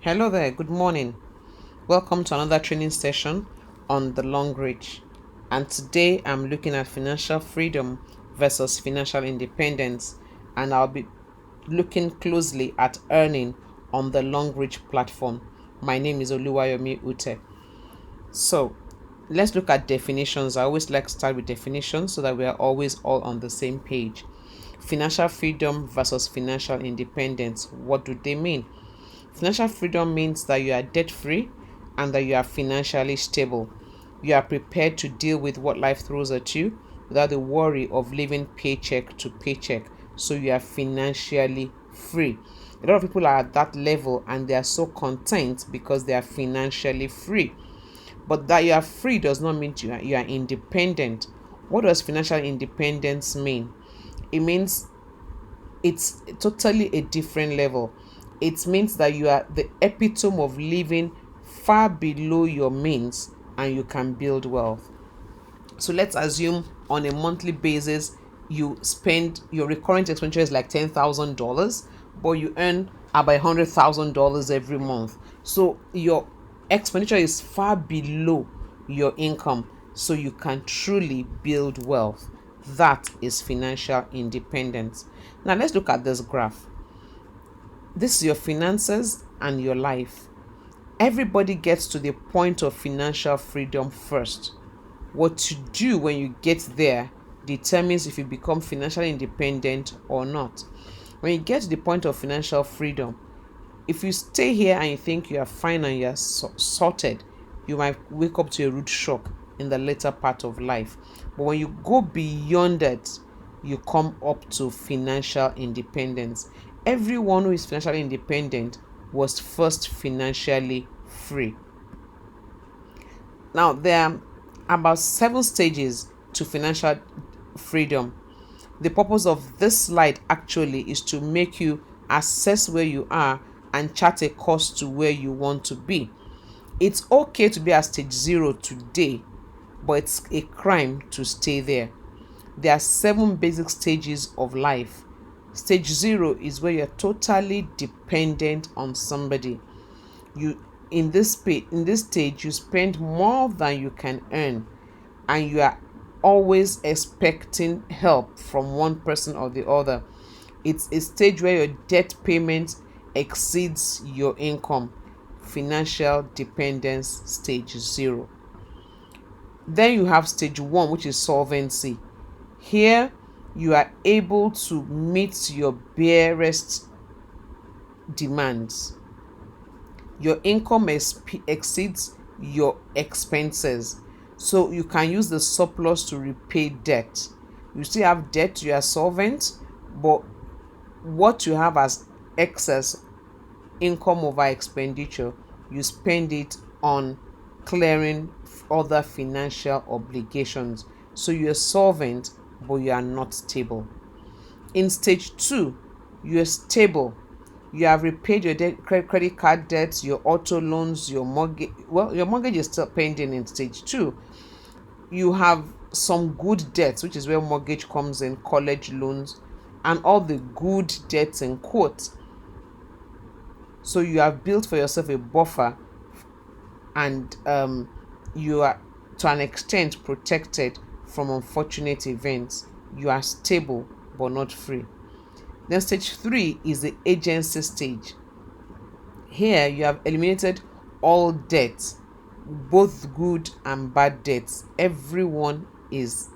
Hello there, good morning. Welcome to another training session on the Longrich. And today I'm looking at financial freedom versus financial independence, and I'll be looking closely at earning on the Longrich platform. My name is Oluwayomi Ute. So let's look at definitions. I always like to start with definitions so that we are always all on the same page. Financial freedom versus financial independence. What do they mean? Financial freedom means that you are debt free and that you are financially stable. You are prepared to deal with what life throws at you without the worry of living paycheck to paycheck. So you are financially free. A lot of people are at that level and they are so content because they are financially free. But that you are free does not mean you are independent. What does financial independence mean? It means it's totally a different level. It means that you are the epitome of living far below your means and you can build wealth. So let's assume on a monthly basis you spend your recurrent expenditure is like $10,000, but you earn about $100,000 every month. So your expenditure is far below your income, so you can truly build wealth. That is financial independence. Now let's look at this graph. This is your finances and your life. Everybody gets to the point of financial freedom first. What you do when you get there determines if you become financially independent or not. When you get to the point of financial freedom, if you stay here and you think you are fine and you are sorted, you might wake up to a rude shock in the later part of life. But when you go beyond it, you come up to financial independence. Everyone who is financially independent was first financially free. Now, there are about 7 stages to financial freedom. The purpose of this slide actually is to make you assess where you are and chart a course to where you want to be. It's okay to be at stage 0 today, but it's a crime to stay there. There are 7 basic stages of life. Stage 0 is where you're totally dependent on somebody. You in this stage you spend more than you can earn, and you are always expecting help from one person or the other. It's a stage where your debt payment exceeds your income. Financial dependence stage 0. Then you have stage 1, which is solvency. Here you are able to meet your barest demands. Your income exceeds your expenses, so you can use the surplus to repay debt. You still have debt, you are solvent, but what you have as excess income over expenditure, you spend it on clearing other financial obligations. So you're solvent, but you are not stable. In stage 2, you're stable. You have repaid your credit card debts, your auto loans, your mortgage. Well, your mortgage is still pending in stage 2. You have some good debts, which is where mortgage comes in, college loans, and all the good debts in quotes. So you have built for yourself a buffer, and you are to an extent protected from unfortunate events. You are stable but not free. Then stage 3 is the agency stage. Here you have eliminated all debts, both good and bad debts. Everyone is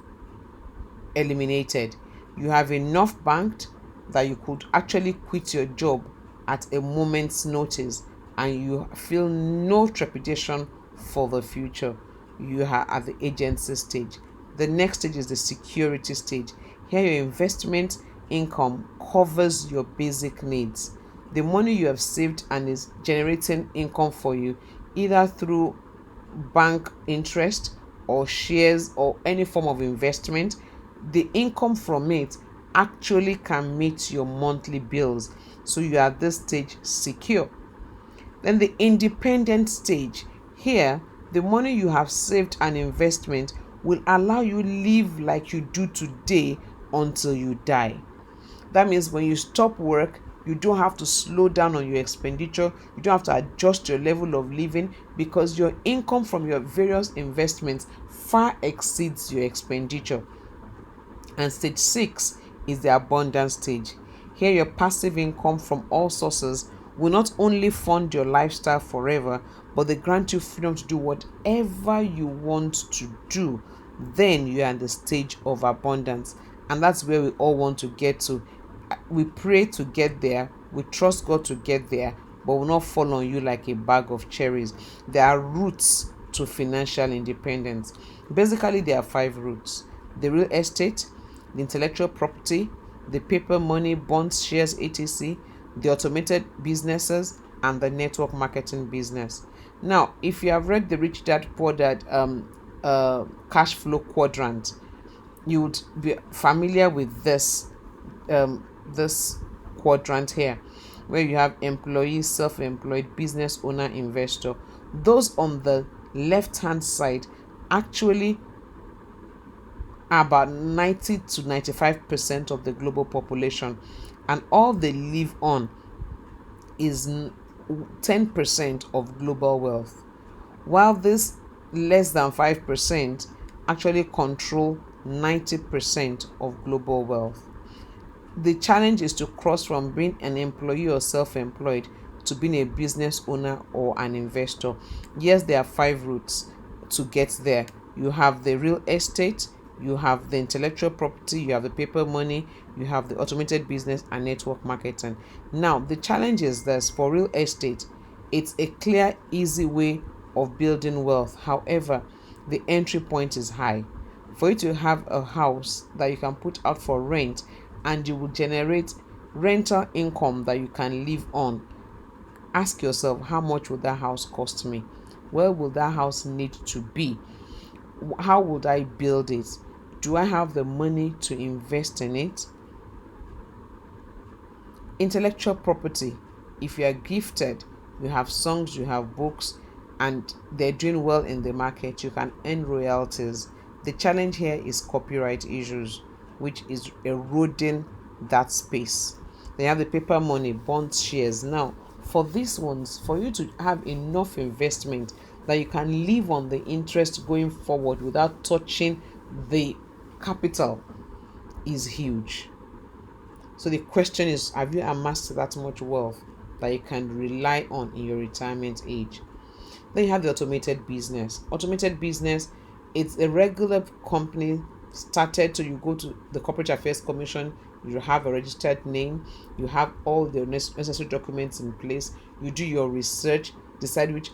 eliminated. You have enough banked that you could actually quit your job at a moment's notice, and you feel no trepidation for the future. You are at the agency stage. The next stage is the security stage. Here your investment income covers your basic needs. The money you have saved and is generating income for you, either through bank interest or shares or any form of investment, the income from it actually can meet your monthly bills. So you are at this stage secure. Then the independent stage. Here, the money you have saved and investment will allow you live like you do today until you die. That means when you stop work, You don't have to slow down on your expenditure. You don't have to adjust your level of living because your income from your various investments far exceeds your expenditure. And stage 6 is the abundance stage. Here, your passive income from all sources will not only fund your lifestyle forever, but they grant you freedom to do whatever you want to do. Then you are in the stage of abundance. And that's where we all want to get to. We pray to get there, we trust God to get there, but will not fall on you like a bag of cherries. There are routes to financial independence. Basically, there are 5 routes: the real estate, the intellectual property, the paper money, bonds, shares, etc., the automated businesses, and the network marketing business. Now, if you have read the Rich Dad Poor Dad cash flow quadrant, you would be familiar with this quadrant here, where you have employee, self-employed, business owner, investor. Those on the left hand side actually are about 90 to 95% of the global population, and all they live on is 10% of global wealth, while this less than 5% actually control 90% of global wealth. The challenge is to cross from being an employee or self-employed to being a business owner or an investor. Yes, there are 5 routes to get there. You have the real estate, you have the intellectual property, you have the paper money, you have the automated business and network marketing. Now, the challenge is this: for real estate, it's a clear, easy way of building wealth. However, the entry point is high. For you to have a house that you can put out for rent and you will generate rental income that you can live on, ask yourself, how much would that house cost me? Where will that house need to be? How would I build it? Do I have the money to invest in it? Intellectual property: if you are gifted, you have songs, you have books, and they're doing well in the market, you can earn royalties. The challenge here is copyright issues, which is eroding that space. They have the paper money, bonds, shares. Now, for these ones, for you to have enough investment that you can live on the interest going forward without touching the capital, is huge. So the question is, have you amassed that much wealth that you can rely on in your retirement age? Then you have the automated business. Automated business, it's a regular company started. So you go to the Corporate Affairs Commission, you have a registered name, you have all the necessary documents in place, you do your research, decide which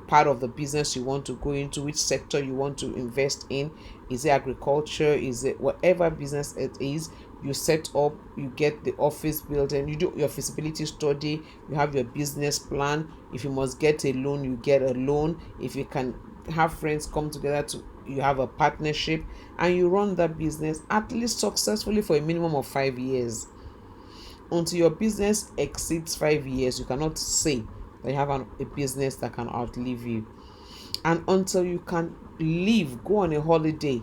part of the business you want to go into, which sector you want to invest in. Is it agriculture? Is it whatever business it is? You set up, you get the office building, you do your feasibility study, you have your business plan. If you must get a loan, you get a loan. If you can have friends come together to, you have a partnership, and you run that business at least successfully for a minimum of 5 years. Until your business exceeds 5 years, you cannot say that you have a business that can outlive you. And until you can leave, go on a holiday,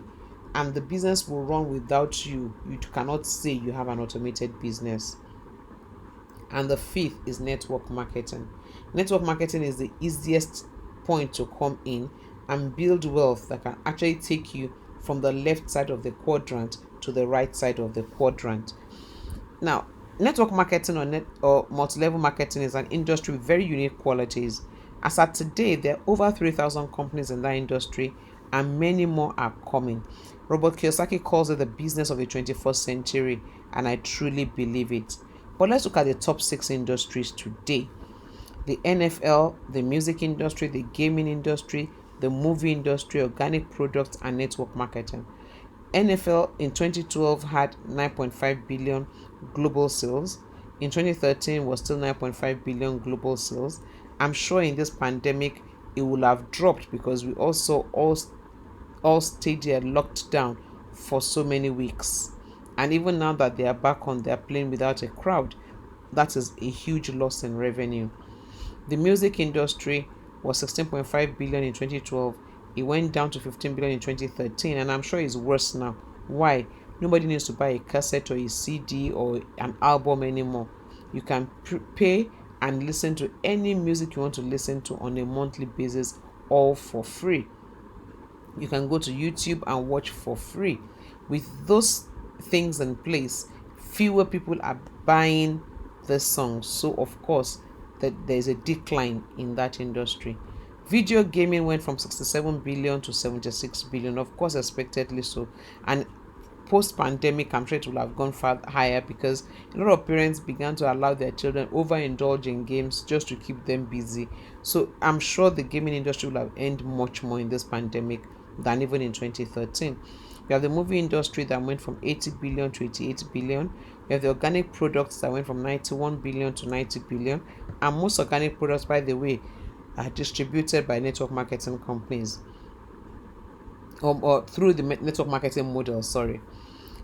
and the business will run without you, you cannot say you have an automated business. And the fifth is network marketing. Network marketing is the easiest point to come in and build wealth that can actually take you from the left side of the quadrant to the right side of the quadrant. Now, network marketing or multi-level marketing is an industry with very unique qualities. As at today, there are over 3,000 companies in that industry, and many more are coming. Robert Kiyosaki calls it the business of the 21st century, and I truly believe it. But let's look at the top 6 industries today: the NFL, the music industry, the gaming industry, the movie industry, organic products, and network marketing. NFL in 2012 had 9.5 billion global sales. In 2013 was still 9.5 billion global sales. I'm sure in this pandemic it will have dropped because we also all stayed here locked down for so many weeks. And even now that they are back on their plane without a crowd, that is a huge loss in revenue. The music industry was 16.5 billion in 2012. It went down to 15 billion in 2013, and I'm sure it's worse now. Why? Nobody needs to buy a cassette or a CD or an album anymore. You can pay and listen to any music you want to listen to on a monthly basis, all for free. You can go to YouTube and watch for free. With those things in place, fewer people are buying the songs. So of course, that there's a decline in that industry. Video gaming went from 67 billion to 76 billion, of course, expectedly so. And post pandemic, I'm sure it will have gone far higher because a lot of parents began to allow their children overindulge in games just to keep them busy. So I'm sure the gaming industry will have earned much more in this pandemic than even in 2013. You have the movie industry that went from 80 billion to 88 billion. You have the organic products that went from 91 billion to 90 billion. And most organic products, by the way, are distributed by network marketing companies, or through the network marketing model, sorry.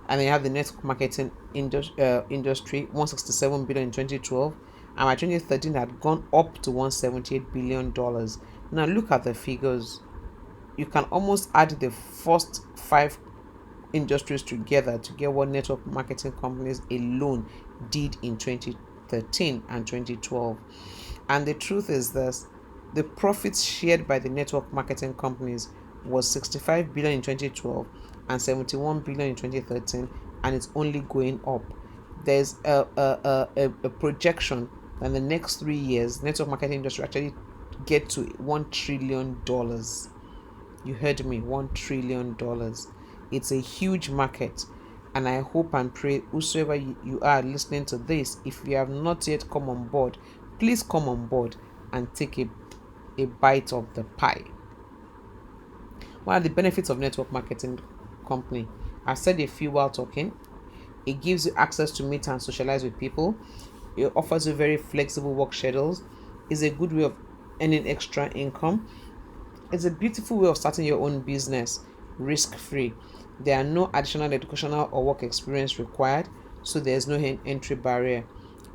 And then you have the network marketing industry, 167 billion in 2012, and by 2013 had gone up to 178 billion dollars. Now look at the figures. You can almost add the first five industries together to get what network marketing companies alone did in 2013 and 2012. And the truth is this: the profits shared by the network marketing companies was 65 billion in 2012 and 71 billion in 2013, and it's only going up. There's a projection that in the next 3 years, network marketing industry actually get to $1 trillion. You heard me, $1 trillion. It's a huge market, and I hope and pray whosoever you are listening to this, if you have not yet come on board, please come on board and take a bite of the pie. What are the benefits of network marketing company? I said a few while talking. It gives you access to meet and socialize with people. It offers you very flexible work schedules. It's a good way of earning extra income. It's a beautiful way of starting your own business, risk-free. There are no additional educational or work experience required, so there's no entry barrier.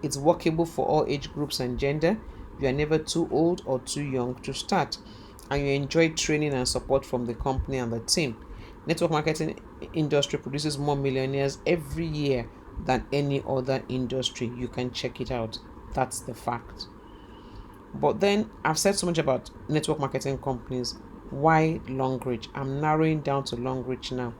It's workable for all age groups and gender. You are never too old or too young to start, and you enjoy training and support from the company and the team. Network marketing industry produces more millionaires every year than any other industry. You can check it out. That's the fact. But then I've said so much about network marketing companies. Why Longrich? I'm narrowing down to Longrich now.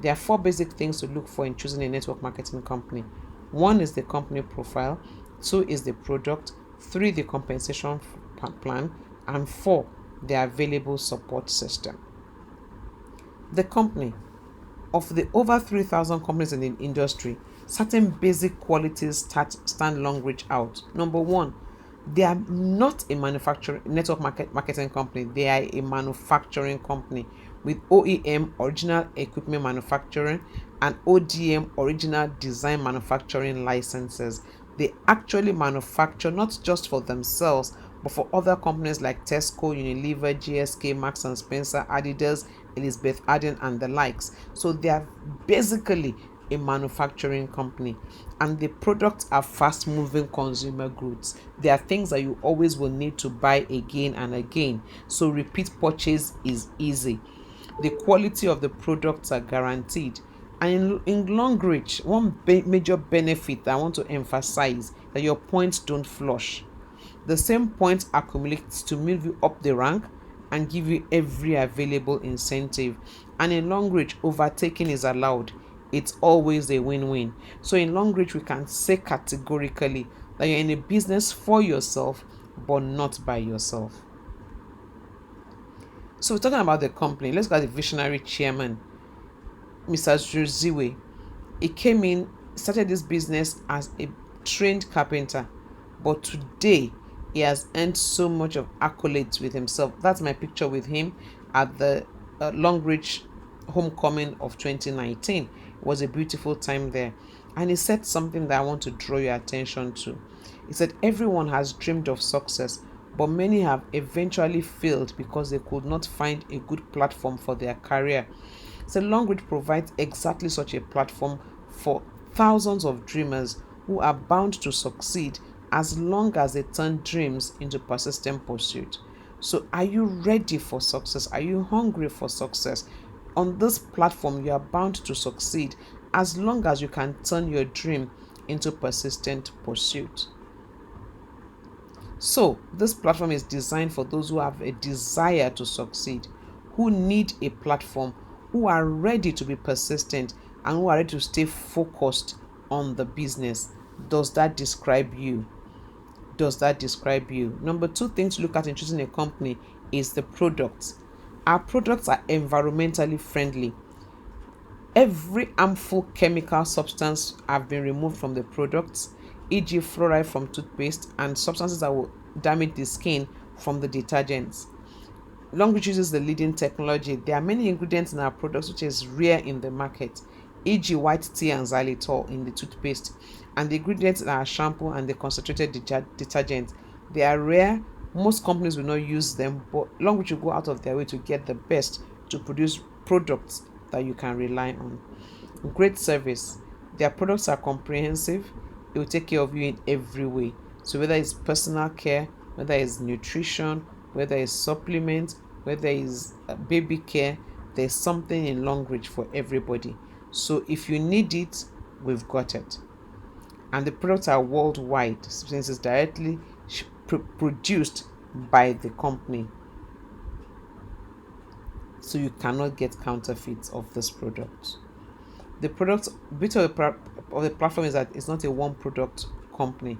There are four basic things to look for in choosing a network marketing company. One is the company profile, two is the product, three the compensation plan, and four the available support system. The company. Of the over 3,000 companies in the industry, certain basic qualities stand Longrich out. Number one, they are not a manufacturing network marketing company. They are a manufacturing company with OEM, original equipment manufacturing, and ODM, original design manufacturing licenses. They actually manufacture not just for themselves but for other companies like Tesco, Unilever, GSK, Marks and Spencer, Adidas, Elizabeth Arden, and the likes. So they are basically a manufacturing company, and the products are fast moving consumer goods. They are things that you always will need to buy again and again, so repeat purchase is easy. The quality of the products are guaranteed. And in Longrich, one major benefit that I want to emphasize that your points don't flush. The same points accumulate to move you up the rank and give you every available incentive. And in Longrich, overtaking is allowed. It's always a win-win. So in Longrich, we can say categorically that you're in a business for yourself, but not by yourself. So we're talking about the company. Let's go at the visionary chairman, Mr. Zuziwe. He came in, started this business as a trained carpenter, but today he has earned so much of accolades with himself. That's my picture with him at the Longrich homecoming of 2019. It was a beautiful time there. And he said something that I want to draw your attention to. He said, everyone has dreamed of success, but many have eventually failed because they could not find a good platform for their career. So Longrich provides exactly such a platform for thousands of dreamers who are bound to succeed as long as they turn dreams into persistent pursuit. So are you ready for success? Are you hungry for success? On this platform, you are bound to succeed as long as you can turn your dream into persistent pursuit. So, this platform is designed for those who have a desire to succeed, who need a platform, who are ready to be persistent, and who are ready to stay focused on the business. Does that describe you? Does that describe you? Number two thing to look at in choosing a company is the products. Our products are environmentally friendly. Every harmful chemical substance have been removed from the products, e.g., fluoride from toothpaste and substances that will damage the skin from the detergents. Longrich uses the leading technology. There are many ingredients in our products which is rare in the market, e.g., white tea and xylitol in the toothpaste, and the ingredients in our shampoo and the concentrated detergent. They are rare. Most companies will not use them, but Longrich will go out of their way to get the best to produce products that you can rely on. Great service. Their products are comprehensive. It will take care of you in every way. So whether it's personal care, whether it's nutrition, whether it's supplements, whether it's baby care, there's something in Longrich for everybody. So if you need it, we've got it. And the products are worldwide since it's directly produced by the company. So you cannot get counterfeits of this product. The product bit of the platform is that it's not a one product company.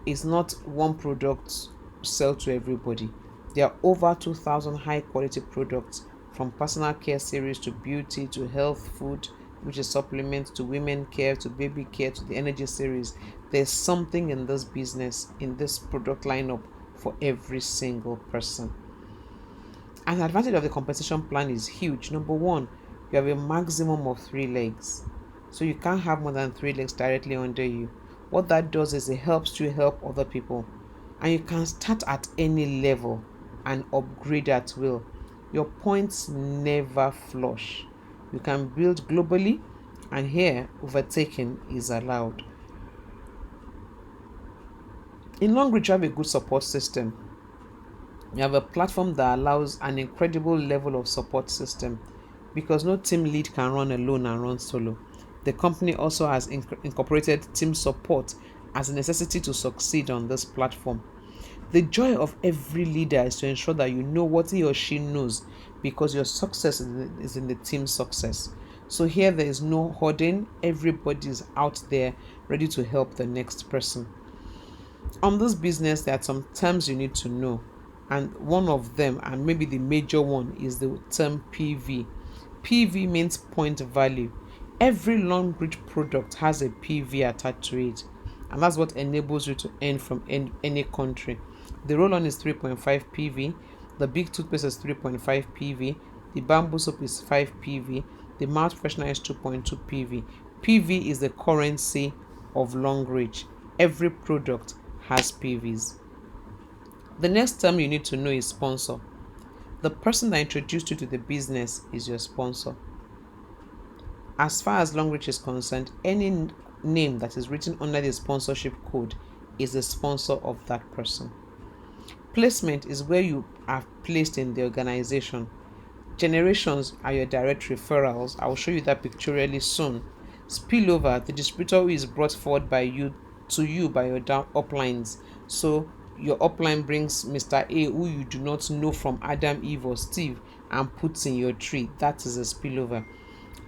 It's not one product sell to everybody. There are over 2,000 high quality products, from personal care series to beauty to health food, which is supplements, to women care to baby care to the energy series. There's something in this business, in this product lineup, for every single person. An advantage of the compensation plan is huge. Number one, you have a maximum of 3 legs. So you can't have more than 3 legs directly under you. What that does is it helps you help other people. And you can start at any level and upgrade at will. Your points never flush. You can build globally, and here overtaking is allowed. In Longrich, you have a good support system. You have a platform that allows an incredible level of support system, because no team lead can run alone and run solo. The company also has incorporated team support as a necessity to succeed on this platform. The joy of every leader is to ensure that you know what he or she knows, because your success is in the team's success. So here there is no hoarding, everybody is out there ready to help the next person. On this business, there are some terms you need to know, and one of them, and maybe the major one, is the term PV. PV means point value. Every Longrich product has a PV attached to it, and that's what enables you to earn from any country. The roll-on is 3.5 PV, the big toothpaste is 3.5 PV, the bamboo soap is 5 PV, the mouth freshener is 2.2 PV. PV is the currency of Longrich. Every product has PVs. The next term you need to know is sponsor. The person that introduced you to the business is your sponsor. As far as Longrich is concerned, any name that is written under the sponsorship code is the sponsor of that person. Placement is where you are placed in the organization. Generations are your direct referrals. I will show you that pictorially soon. Spillover, the distributor who is brought forward by you to you by your uplines. So your upline brings Mr. A, who you do not know from Adam, Eve, or Steve, and puts in your tree. That is a spillover.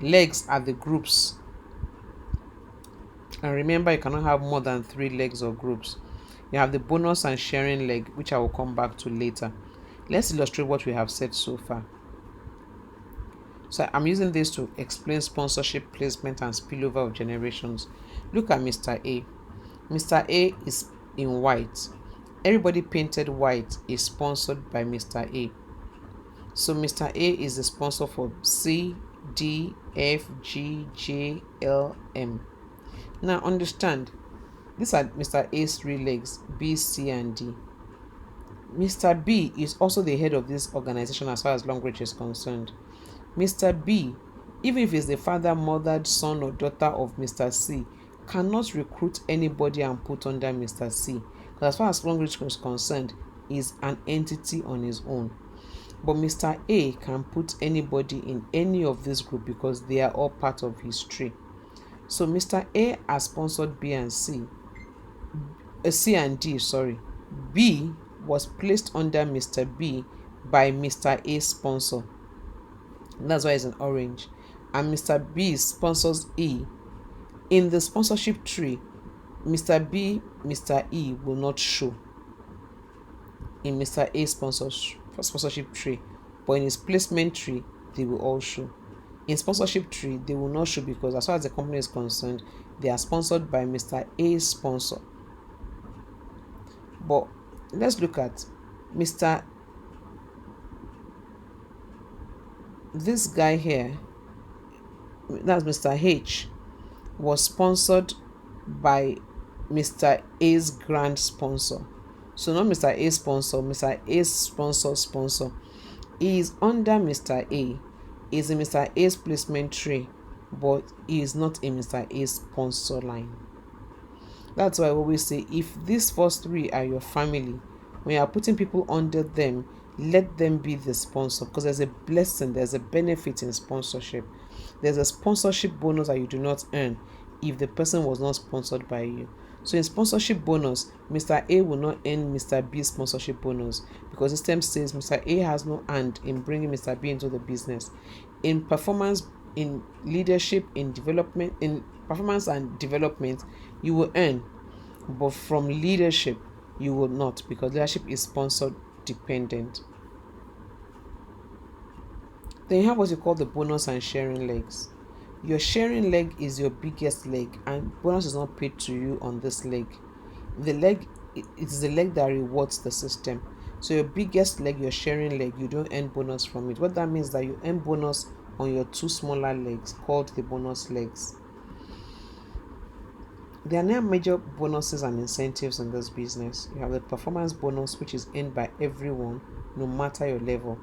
Legs are the groups. And remember, you cannot have more than 3 legs or groups. You have the bonus and sharing leg, which I will come back to later. Let's illustrate what we have said so far. So I'm using this to explain sponsorship, placement, and spillover of generations. Look at Mr. A. Mr. A is in white. Everybody painted white is sponsored by Mr. A. So Mr. A is the sponsor for C, D, F, G, J, L, M. Now understand, these are Mr. A's 3 legs, B, C, and D. Mr. B is also the head of this organization as far as Longrich is concerned. Mr. B, even if he's the father, mother, son, or daughter of Mr. C, cannot recruit anybody and put under Mr. C, because as far as Longrich is concerned, is an entity on his own. But Mr. A can put anybody in any of this group because they are all part of his tree. So Mr. A has sponsored B and C, C and D, sorry. B was placed under Mr. B by Mr. A's sponsor. That's why it's in orange. And Mr. B sponsors E. In the sponsorship tree, Mr. B, Mr. E will not show in Mr. A's sponsorship tree, but in his placement tree, they will all show. In sponsorship tree, they will not show because as far as the company is concerned, they are sponsored by Mr. A's sponsor. But let's look at Mr. This guy here, that's Mr. H, was sponsored by Mr. A's grand sponsor. So not Mr. A's sponsor, Mr. A's sponsor. He is under Mr. A. He is in Mr. A's placement tree, but he is not in Mr. A's sponsor line. That's why I always say, if these first three are your family, when you are putting people under them, let them be the sponsor, because there's a blessing, there's a benefit in sponsorship. There's a sponsorship bonus that you do not earn if the person was not sponsored by you. So in sponsorship bonus, Mr. A will not earn Mr. B's sponsorship bonus because the system says Mr. A has no hand in bringing Mr. B into the business. In performance, in leadership, in development, in performance and development, you will earn, but from leadership, you will not, because leadership is sponsor dependent. Then you have what you call the bonus and sharing legs. Your sharing leg is your biggest leg, and bonus is not paid to you on this leg. The leg, it is the leg that rewards the system. So your biggest leg, your sharing leg, you don't earn bonus from it. What that means is that you earn bonus on your two smaller legs called the bonus legs. There are now major bonuses and incentives in this business. You have the performance bonus, which is earned by everyone, no matter your level.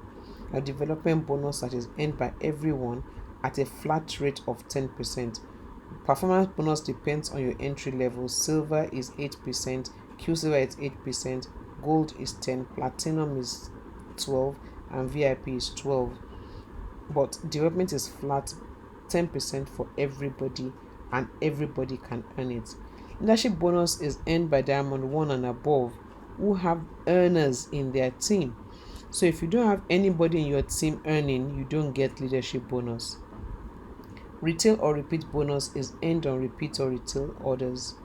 A development bonus that is earned by everyone at a flat rate of 10%. Performance bonus depends on your entry level. Silver is 8%, Q Silver is 8%, Gold is 10%, Platinum is 12%, and VIP is 12%. But development is flat, 10% for everybody, and everybody can earn it. Leadership bonus is earned by Diamond 1 and above who have earners in their team. So if you don't have anybody in your team earning, you don't get leadership bonus. Retail or repeat bonus is earned on repeat or retail orders.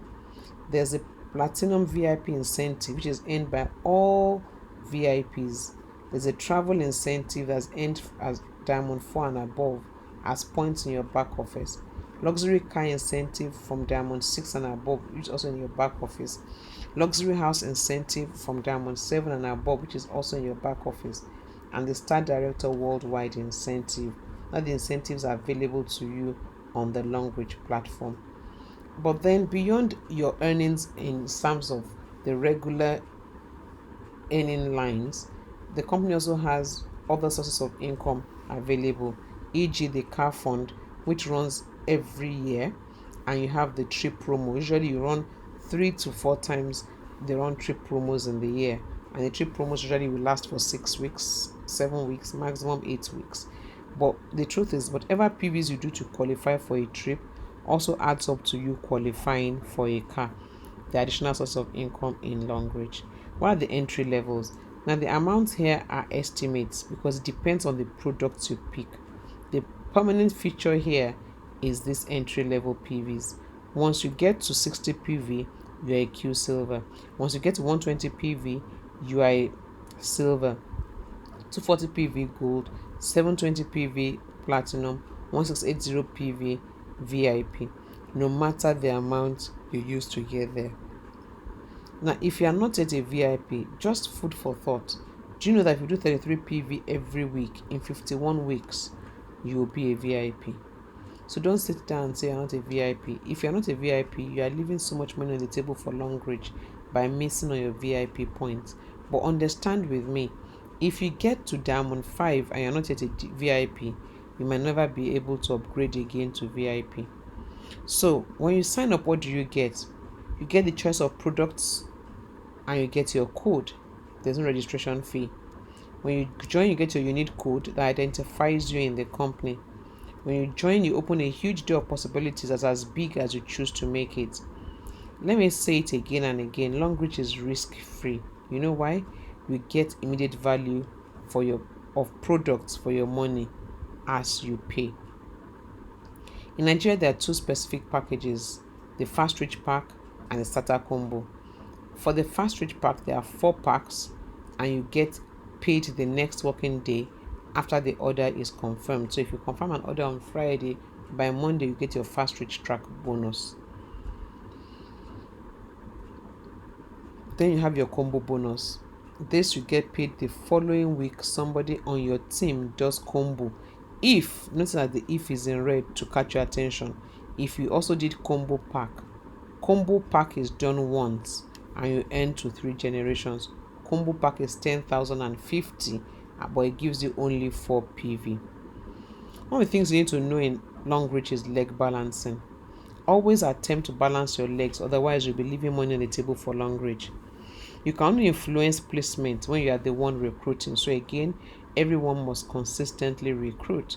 There's a platinum VIP incentive which is earned by all VIPs. There's a travel incentive that's earned as Diamond 4 and above as points in your back office. Luxury car incentive from Diamond 6 and above, which is also in your back office. Luxury house incentive from Diamond 7 and above, which is also in your back office. And the Star Director Worldwide incentive. Now the incentives are available to you on the Longrich platform. But then beyond your earnings in terms of the regular earning lines, the company also has other sources of income available, e.g. the car fund, which runs every year, and you have the trip promo. Usually you run 3 to 4 times, they run trip promos in the year, and the trip promos usually will last for 6 weeks, 7 weeks, maximum 8 weeks. But the truth is, whatever PVs you do to qualify for a trip also adds up to you qualifying for a car. The additional source of income in Longrich. What are the entry levels? Now the amounts here are estimates because it depends on the products you pick. The permanent feature here is this entry level PVs. Once you get to 60 PV, you are a Q Silver. Once you get to 120 PV, you are a Silver. 240 PV Gold, 720 PV Platinum, 1680 PV VIP, no matter the amount you use to get there. Now, if you are not yet a VIP, just food for thought. Do you know that if you do 33 PV every week in 51 weeks, you will be a VIP? So don't sit down and say you're not a VIP. If you're not a VIP, you are leaving so much money on the table for Longrich by missing on your VIP points. But understand with me, if you get to Diamond 5 and you're not yet a VIP, you might never be able to upgrade again to VIP. So when you sign up, what do you get? You get the choice of products and you get your code. There's no registration fee. When you join, you get your unique code that identifies you in the company. When you join, you open a huge door of possibilities that's as big as you choose to make it. Let me say it again and again, Longrich is risk-free. You know why? You get immediate value for your of products for your money as you pay. In Nigeria, there are two specific packages: the Fast Rich Pack and the Starter Combo. For the Fast Rich Pack, there are 4 packs, and you get paid the next working day after the order is confirmed. So if you confirm an order on Friday, by Monday you get your Fast Rich Track bonus. Then you have your combo bonus. This you get paid the following week. Somebody on your team does combo. If, notice that the if is in red to catch your attention. If you also did combo pack is done once and you earn to 3 generations. Combo pack is 10,050, but it gives you only 4 PV. One of the things you need to know in Longrich is leg balancing. Always attempt to balance your legs, otherwise you'll be leaving money on the table for Longrich. You can only influence placement when you are the one recruiting. So again, everyone must consistently recruit.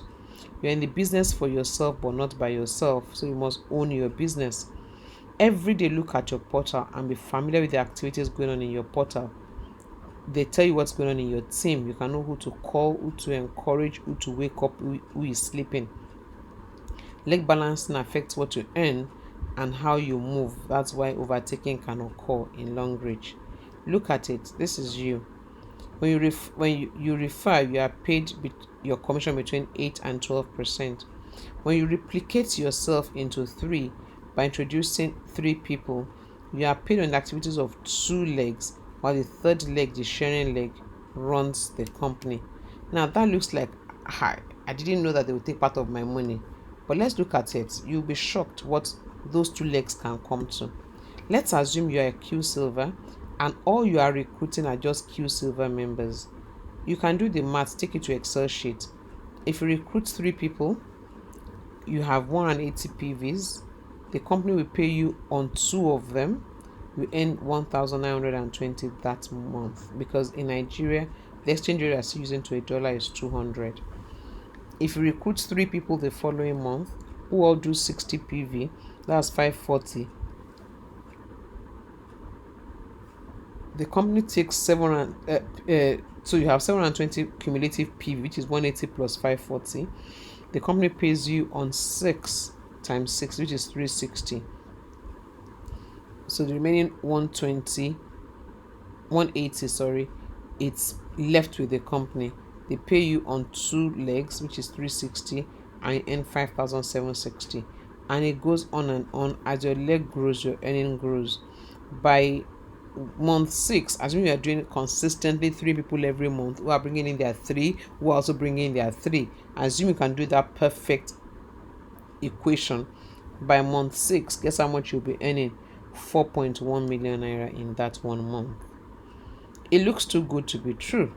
You're in the business for yourself but not by yourself, so you must own your business. Every day look at your portal and be familiar with the activities going on in your portal. They tell you what's going on in your team. You can know who to call, who to encourage, who to wake up, who is sleeping. Leg balancing affects what you earn and how you move. That's why overtaking can occur in Longrich. Look at it. This is you. When you refer, you are paid your commission between 8 and 12%. When you replicate yourself into 3 by introducing 3 people, you are paid on the activities of 2 legs, while the third leg, the sharing leg, runs the company. Now that looks like high. I didn't know that they would take part of my money. But let's look at it. You'll be shocked what those 2 legs can come to. Let's assume you are a Q Silver and all you are recruiting are just Q Silver members. You can do the math, take it to Excel sheet. If you recruit 3 people, you have 180 PVs. The company will pay you on 2 of them. You earn 1,920 that month, because in Nigeria, the exchange rate that's using to a dollar is 200. If you recruit 3 people the following month, who all do 60 PV, that's 540. The company takes 700, so you have 720 cumulative PV, which is 180 plus 540. The company pays you on 6 times 6, which is 360. So the remaining 180, it's left with the company. They pay you on 2 legs, which is 360, and you earn 5,760. And it goes on and on. As your leg grows, your earning grows. By month 6, assuming you are doing consistently 3 people every month who are bringing in their 3, who are also bringing in their 3, assume you can do that perfect equation. By month 6, guess how much you'll be earning? 4.1 million naira in that 1 month. It looks too good to be true,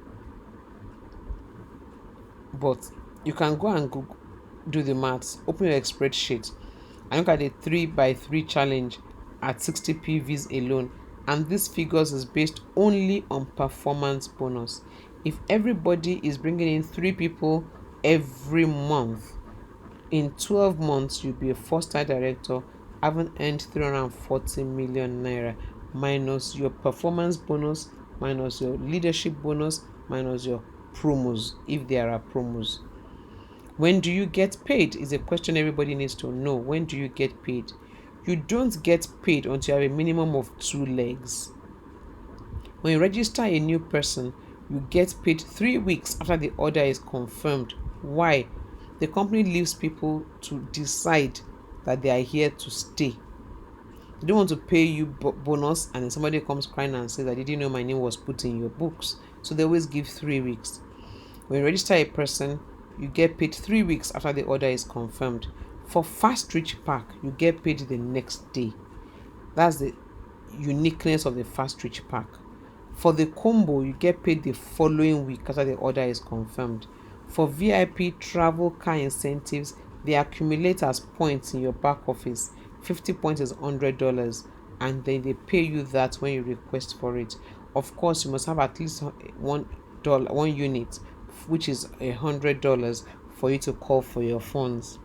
but you can go and do the maths. Open your spreadsheet and look at the 3x3 challenge at 60 PVs alone, and this figures is based only on performance bonus. If everybody is bringing in 3 people every month, in 12 months you'll be a 4-star director, having earned 340 million naira, minus your performance bonus, minus your leadership bonus, minus your promos, if there are promos. When do you get paid is a question everybody needs to know. When do you get paid? You don't get paid until you have a minimum of 2 legs. When you register a new person, you get paid 3 weeks after the order is confirmed. Why? The company leaves people to decide that they are here to stay. They don't want to pay you bonus and then somebody comes crying and says, I didn't know my name was put in your books. So they always give 3 weeks. When you register a person, you get paid 3 weeks after the order is confirmed. For Fast Rich Pack, you get paid the next day. That's the uniqueness of the Fast Rich Pack. For the combo, you get paid the following week after the order is confirmed. For VIP travel car incentives, they accumulate as points in your back office. 50 points is $100, and then they pay you that when you request for it. Of course, you must have at least one unit, which is $100 for you to call for your funds.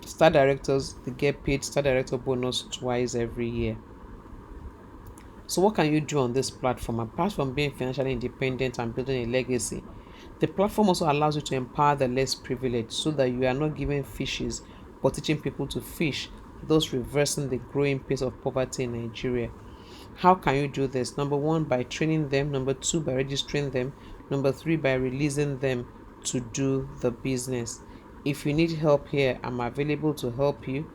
Star directors, they get paid star director bonus twice every year. So, what can you do on this platform? Apart from being financially independent and building a legacy, the platform also allows you to empower the less privileged so that you are not giving fishes but teaching people to fish, thus reversing the growing pace of poverty in Nigeria. How can you do this? Number one, by training them. Number two, by registering them. Number three, by releasing them to do the business. If you need help here, I'm available to help you,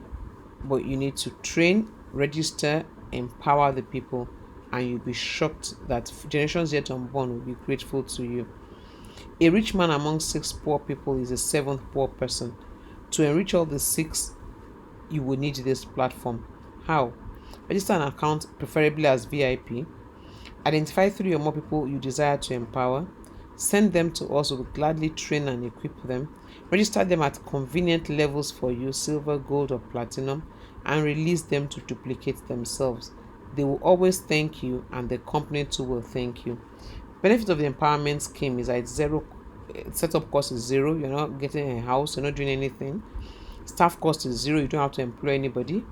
but you need to train, register, empower the people, and you'll be shocked that generations yet unborn will be grateful to you. A rich man among six poor people is a seventh poor person. To enrich all the six, you will need this platform. How? Register an account, preferably as VIP. Identify three or more people you desire to empower. Send them to us. We will gladly train and equip them. Register them at convenient levels for you, silver, gold, or platinum, and release them to duplicate themselves. They will always thank you, and the company too will thank you. Benefit of the empowerment scheme is that it's zero. Setup cost is zero. You're not getting a house. You're not doing anything. Staff cost is zero. You don't have to employ anybody.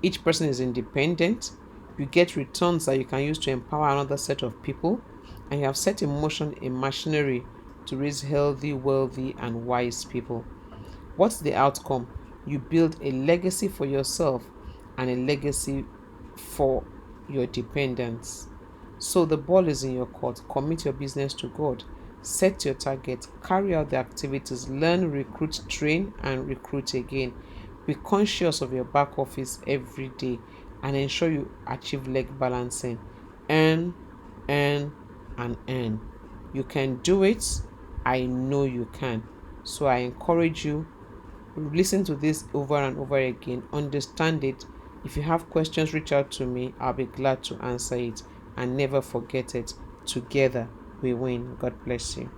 Each person is independent. You get returns that you can use to empower another set of people, and you have set in motion a machinery to raise healthy, wealthy, and wise people. What's the outcome? You build a legacy for yourself and a legacy for your dependents. So the ball is in your court. Commit your business to God. Set your target. Carry out the activities. Learn, recruit, train, and recruit again. Be conscious of your back office every day and ensure you achieve leg balancing. Earn, earn, and earn. You can do it. I know you can. So I encourage you, listen to this over and over again, understand it. If you have questions, reach out to me. I'll be glad to answer it. And never forget it. Together we win. God bless you.